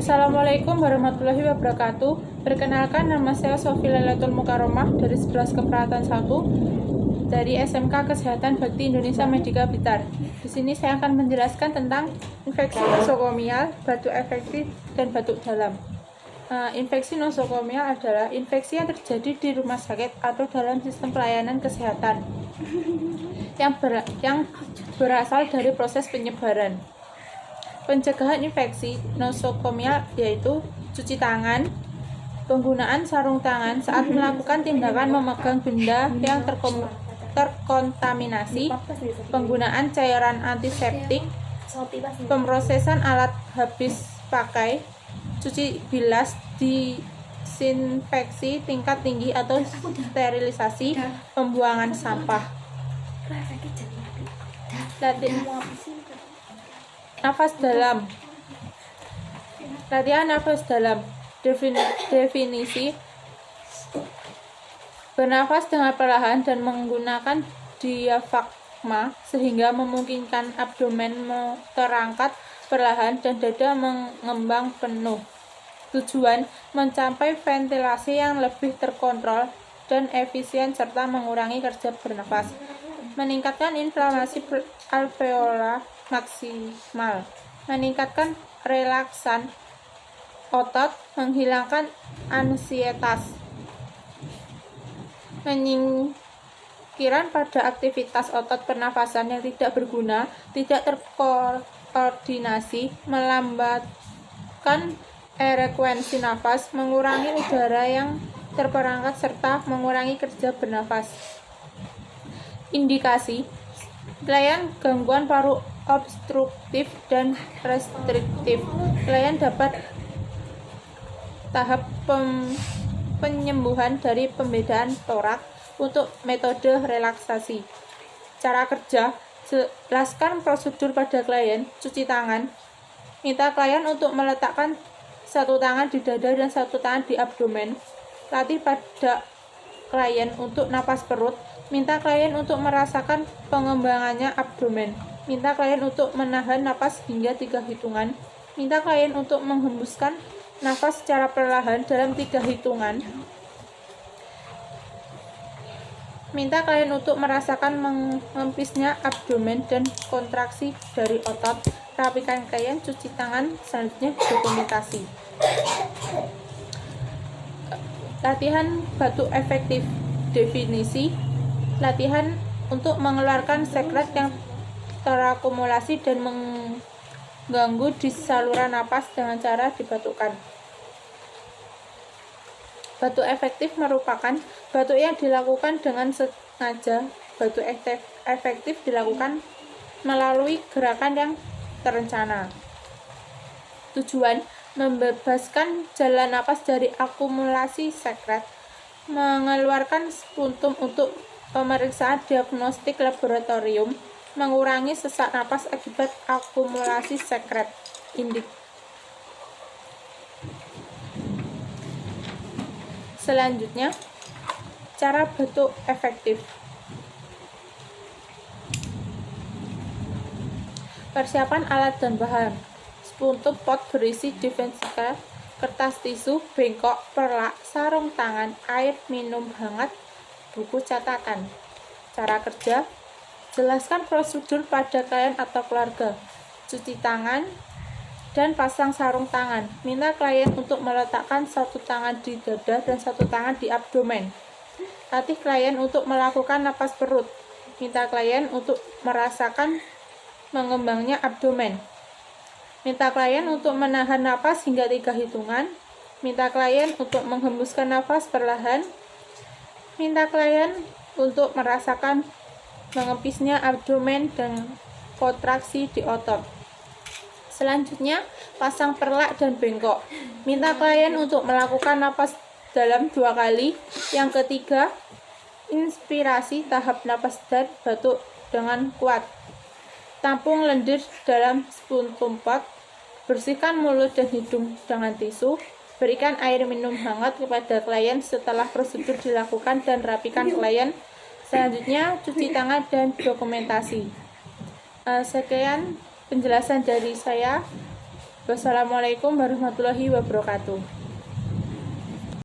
Assalamualaikum warahmatullahi wabarakatuh. Perkenalkan, nama saya Sofi Lailatul Mukaromah dari 11 Keperawatan 1 dari SMK Kesehatan Bakti Indonesia Medika Blitar. Di sini saya akan menjelaskan tentang infeksi nosokomial, batuk efektif, dan batuk dalam. Infeksi nosokomial adalah infeksi yang terjadi di rumah sakit atau dalam sistem pelayanan kesehatan yang berasal dari proses penyebaran. Pencegahan infeksi nosokomial yaitu cuci tangan, penggunaan sarung tangan saat melakukan tindakan memegang benda yang terkontaminasi, penggunaan cairan antiseptik, pemrosesan alat habis pakai, cuci bilas, disinfeksi tingkat tinggi atau sterilisasi, pembuangan sampah. Nafas dalam. Latihan nafas dalam. Definisi: bernafas dengan perlahan dan menggunakan diafragma sehingga memungkinkan abdomen terangkat perlahan dan dada mengembang penuh. Tujuan: mencapai ventilasi yang lebih terkontrol dan efisien serta mengurangi kerja bernafas. Meningkatkan inflamasi alveolar maksimal, meningkatkan relaksan otot, menghilangkan ansietas, penyingkiran pada aktivitas otot pernafasan yang tidak berguna, tidak terkoordinasi, melambatkan frekuensi nafas, mengurangi udara yang terperangkap serta mengurangi kerja bernafas. Indikasi: kelainan gangguan paru obstruktif dan restriktif. Kelainan dapat tahap penyembuhan dari pembedaan torak untuk metode relaksasi. Cara kerja: jelaskan prosedur pada klien. Cuci tangan. Minta klien untuk meletakkan satu tangan di dada dan satu tangan di abdomen. Latih pada klien untuk napas perut. Minta klien untuk merasakan pengembangannya abdomen. Minta klien untuk menahan napas hingga 3 hitungan. Minta klien untuk menghembuskan nafas secara perlahan dalam 3 hitungan. Minta klien untuk merasakan mengempisnya abdomen dan kontraksi dari otot. Rapikan klien, cuci tangan, selanjutnya dokumentasi. Latihan batuk efektif. Definisi: latihan untuk mengeluarkan sekret yang terakumulasi dan mengganggu di saluran napas dengan cara dibatukkan. Batuk efektif merupakan batuk yang dilakukan dengan sengaja. Batuk efektif dilakukan melalui gerakan yang terencana. Tujuan: membebaskan jalan napas dari akumulasi sekret, mengeluarkan sputum untuk pemeriksaan diagnostik laboratorium, mengurangi sesak napas akibat akumulasi sekret. Selanjutnya, cara batuk efektif. Persiapan alat dan bahan: sputum pot berisi defensica, kertas tisu, bengkok, perlak, sarung tangan, air minum hangat, buku catatan. Cara kerja: jelaskan prosedur pada klien atau keluarga. Cuci tangan dan pasang sarung tangan. Minta klien untuk meletakkan satu tangan di dada dan satu tangan di abdomen. Latih klien untuk melakukan napas perut. Minta klien untuk merasakan mengembangnya abdomen. Minta klien untuk menahan napas hingga 3 hitungan. Minta klien untuk menghembuskan nafas perlahan. Minta klien untuk merasakan mengempisnya abdomen dan kontraksi di otot. Selanjutnya, pasang perlak dan bengkok. Minta klien untuk melakukan napas dalam 2 kali. Yang ketiga, inspirasi tahap napas dan batuk dengan kuat. Tampung lendir dalam sputum pot. Bersihkan mulut dan hidung dengan tisu. Berikan air minum hangat kepada klien setelah prosedur dilakukan dan rapikan klien. Selanjutnya, cuci tangan dan dokumentasi. Sekian penjelasan dari saya. Wassalamualaikum warahmatullahi wabarakatuh.